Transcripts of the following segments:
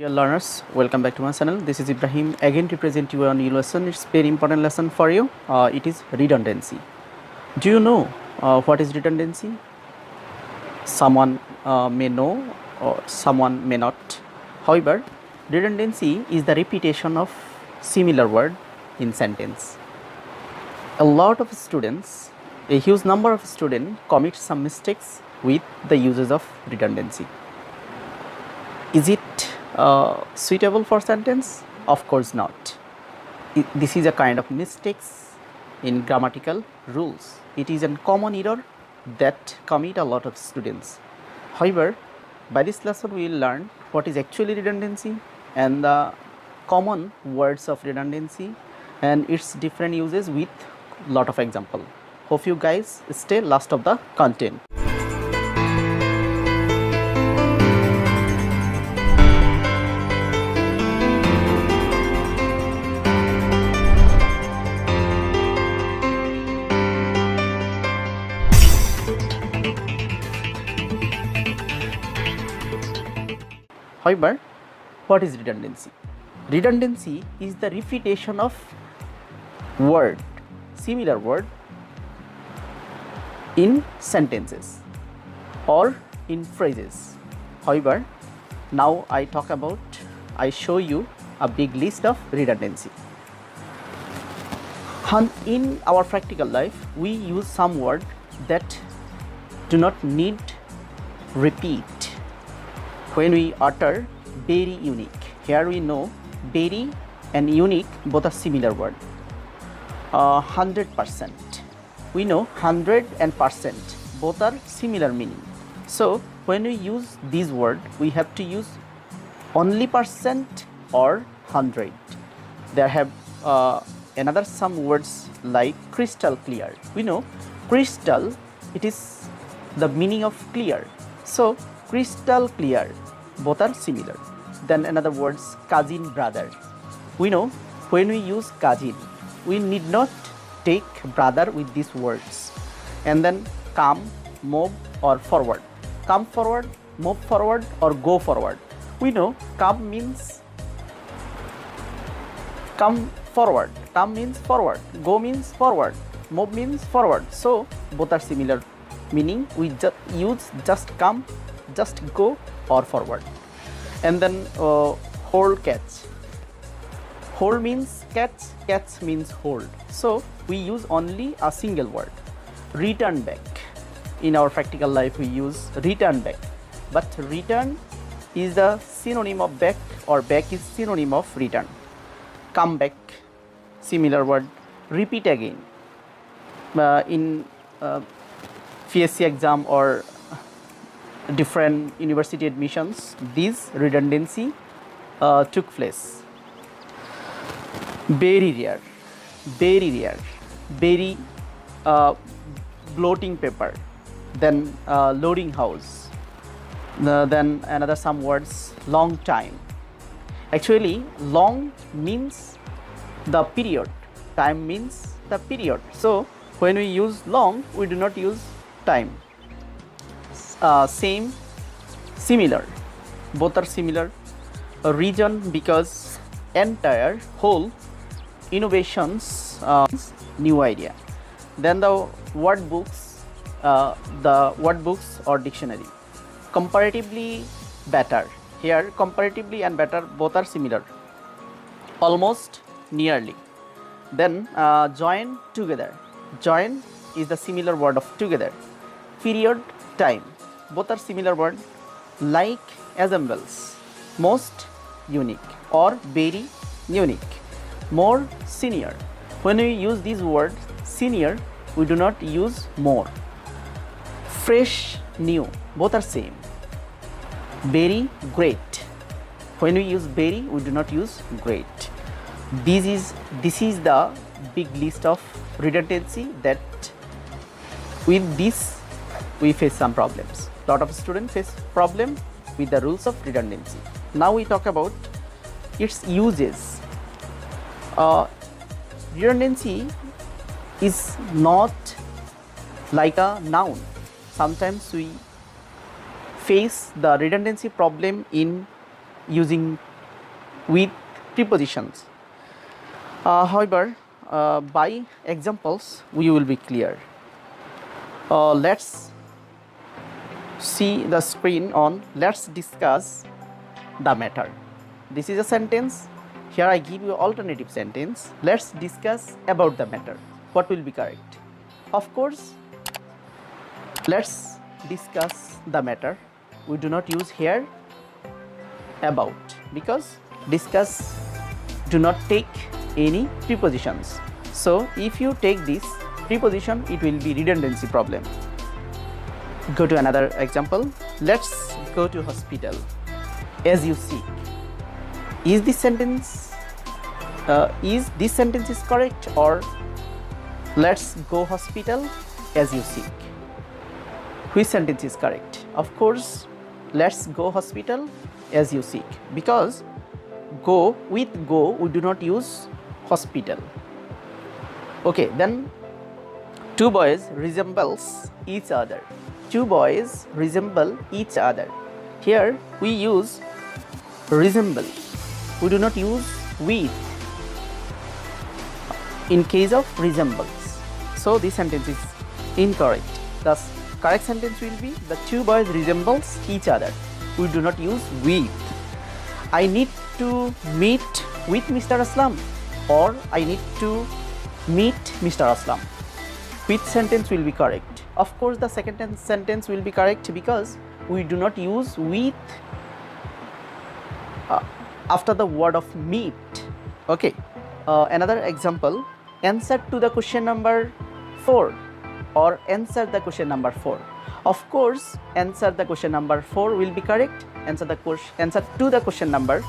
Dear learners, welcome back to my channel. This is Ibrahim again to present you a new lesson. It's very important lesson for you. It is redundancy. Do you know what is redundancy? Someone may know or someone may not. However, redundancy is the repetition of similar word in sentence. A lot of students, a huge number of students commit some mistakes with the uses of redundancy. Is it suitable for sentence? Of course not. This is a kind of mistakes in grammatical rules. It is a common error that commit a lot of students. However, by this lesson we will learn what is actually redundancy and the common words of redundancy and its different uses with lot of example. Hope you guys stay last of the content. However, what is redundancy? Redundancy is the repetition of word, similar word in sentences or in phrases. However, now I show you a big list of redundancy. In our practical life, we use some word that do not need repeat. When we utter very unique, here we know very and unique both are similar word. 100%, we know 100 and percent both are similar meaning. So when we use this word, we have to use only percent or 100. There have another some words like crystal clear. We know crystal, it is the meaning of clear. So crystal clear, both are similar. Then another words cousin brother. We know when we use cousin, we need not take brother with these words. And then come, move or forward. Come forward, move forward or go forward. We know come means come forward, come means forward, go means forward, move means forward. So both are similar meaning. We use just come, just go or forward. And then hold, catch. Hold means catch, catch means hold. So we use only a single word. Return back. In our practical life we use return back, but return is the synonym of back or back is synonym of return. Come back, similar word. Repeat again. In PSC exam or different university admissions, this redundancy took place. Very rare, very bloating paper, then loading house, then another some words long time. Actually long means the period, time means the period. So when we use long, we do not use time. Same, similar, both are similar. A region because entire, whole, innovations, new idea. Then the word books or dictionary. Comparatively better. Here comparatively and better both are similar. Almost, nearly. Then join, together. Join is the similar word of together. Period, time, both are similar word. Like, assembles. Most, unique or very unique. More, senior. When we use this word senior, we do not use more. Fresh, new, both are same. Very, great. When we use very, we do not use great. This is the big list of redundancy that with this we face some problems. Lot of students face problem with the rules of redundancy. Now we talk about its uses. Redundancy is not like a noun. Sometimes we face the redundancy problem in using with prepositions. However, by examples we will be clear. Let's see the screen on. Let's discuss the matter. This is a sentence. Here I give you alternative sentence. Let's discuss about the matter. What will be correct? Of course, let's discuss the matter. We do not use here about, because discuss do not take any prepositions. So if you take this preposition, it will be redundancy problem. Go to another example. Let's go to hospital as you seek. Is this sentence is correct, or let's go hospital as you seek? Which sentence is correct? Of course, let's go hospital as you seek, because go with go we do not use hospital. Okay, then two boys resembles each other. Two boys resemble each other. Here we use resemble. We do not use with in case of resembles. So this sentence is incorrect. Thus, correct sentence will be the two boys resembles each other. We do not use with. I need to meet with Mr. Aslam, or I need to meet Mr. Aslam. Which sentence will be correct? Of course, the second sentence will be correct, because we do not use with after the word of meet. Okay, another example. Answer to the question number 4, or answer the question number 4. Of course, answer the question number 4 will be correct. Answer to the question number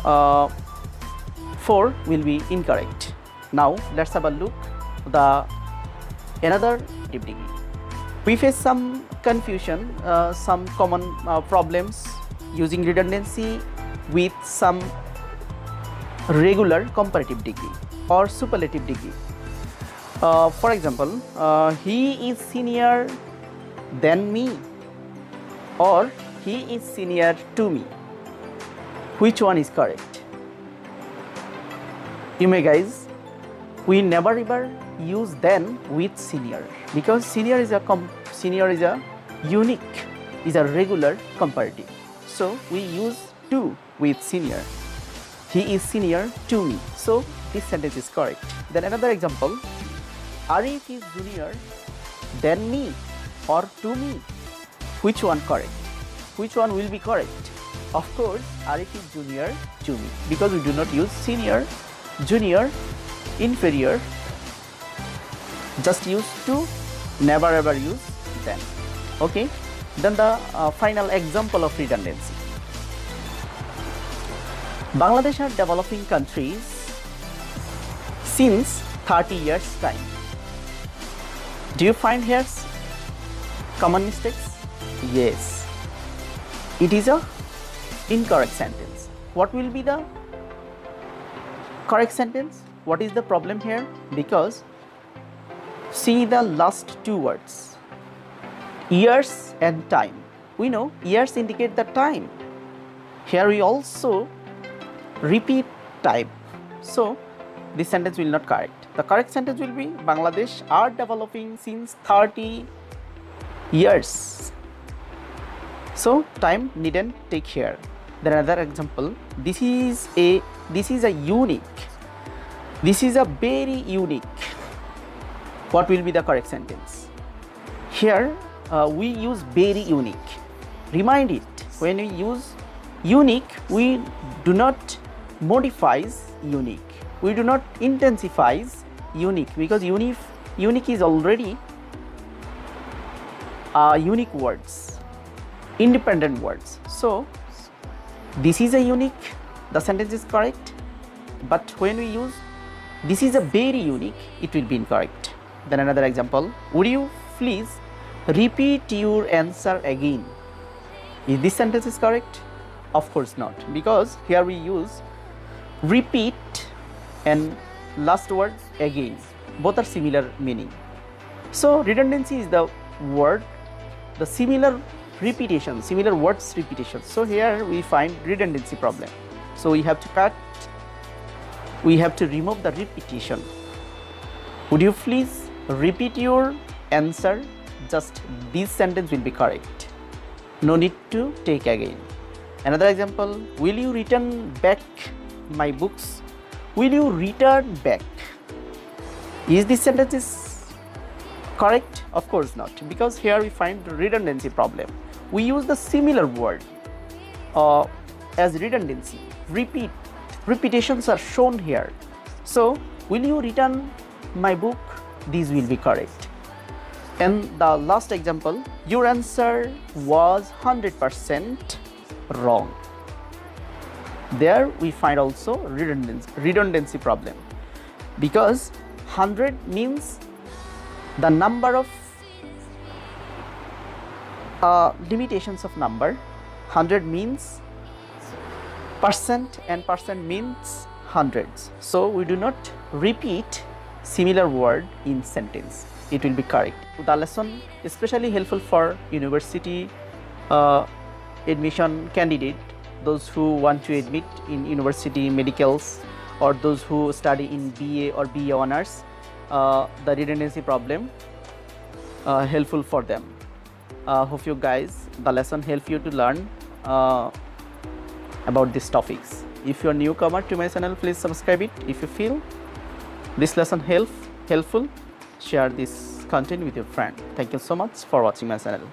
4 will be incorrect. Now let's have a look the another degree. We face some confusion, some common problems using redundancy with some regular comparative degree or superlative degree. For example, he is senior than me, or he is senior to me. Which one is correct? You may guys, we never ever use than with senior, because senior is a unique, is a regular comparative. So we use to with senior. He is senior to me. So this sentence is correct. Then another example. Arif is junior than me or to me. Which one correct? Which one will be correct? Of course, Arif is junior to me, because we do not use senior, junior, inferior. Just use to, never ever use than. Okay. Then the final example of redundancy. Bangladesh are developing countries since 30 years time. Do you find here common mistakes? Yes. It is a incorrect sentence. What will be the correct sentence? What is the problem here? Because see the last two words, years and time. We know years indicate the time. Here we also repeat time. So this sentence will not correct. The correct sentence will be Bangladesh are developing since 30 years. So time needn't take here. Then another example. This is a unique. This is a very unique. What will be the correct sentence? Here we use very unique. Remind it, when we use unique, we do not modify unique. We do not intensify unique, because unique is already unique words, independent words. So this is a unique, the sentence is correct. But when we use this is a very unique, it will be incorrect. Then another example. Would you please repeat your answer again? Is this sentence is correct? Of course not, because here we use repeat and last word again. Both are similar meaning. So redundancy is the word, the similar repetition, similar words repetition. So here we find redundancy problem. So we have to cut, we have to remove the repetition. Would you please repeat your answer? Just this sentence will be correct. No need to take again. Another example, will you return back my books? Will you return back? Is this sentence is correct? Of course not, because here we find the redundancy problem. We use the similar word as redundancy. Repetitions are shown here. So, will you return my book? This will be correct. And the last example, your answer was 100% wrong. There we find also redundancy problem, because 100 means the number of limitations of number. 100 means percent and percent means hundreds. So we do not repeat similar word in sentence. It will be correct. The lesson is especially helpful for university admission candidate, those who want to admit in university medicals, or those who study in BA or BA honors. The redundancy problem helpful for them. Hope you guys the lesson help you to learn about these topics. If you are newcomer to my channel, please subscribe it. If you feel this lesson helpful, share this content with your friend. Thank you so much for watching my channel.